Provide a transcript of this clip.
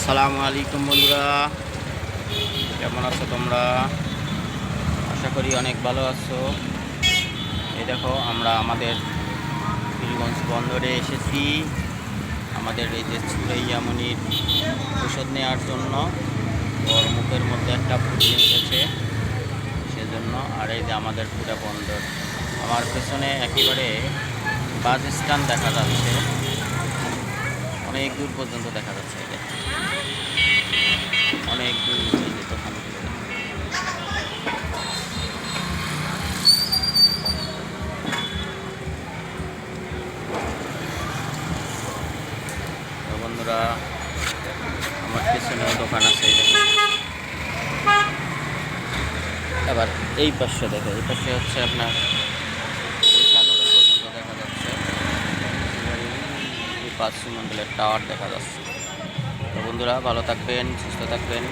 আসসালামু আলাইকুম বন্ধুরা, কেমন আছো তোমরা? আশা করি অনেক ভালো আছো। এই দেখো, আমরা আমাদের পীরগঞ্জ বন্দরে এসেছি আমাদের এই যে সুরাইয়ামণির ওষুধ নেওয়ার জন্য। ওর মুখের মধ্যে একটা ফুটি উঠেছে সেজন্য। আর এই যে আমাদের পুরা বন্দর, আমার পেছনে একেবারে বাস স্ট্যান্ড দেখা যাচ্ছে, অনেক দূর পর্যন্ত দেখা যাচ্ছে। এই যে অনেক দূর, এই যে দোকানগুলো। তো বন্ধুরা, আমার পেছনেও দোকান আছে, এই দেখো। আবার এই পাশে দেখো, এই পাশে হচ্ছে আপনার বৈশানগর পর্যন্ত দেখা যাচ্ছে। এই পাঁচ মন্ডলের টাওয়ার দেখা যাচ্ছে। তো বন্ধুরা, ভালো থাকবেন, সুস্থ থাকবেন।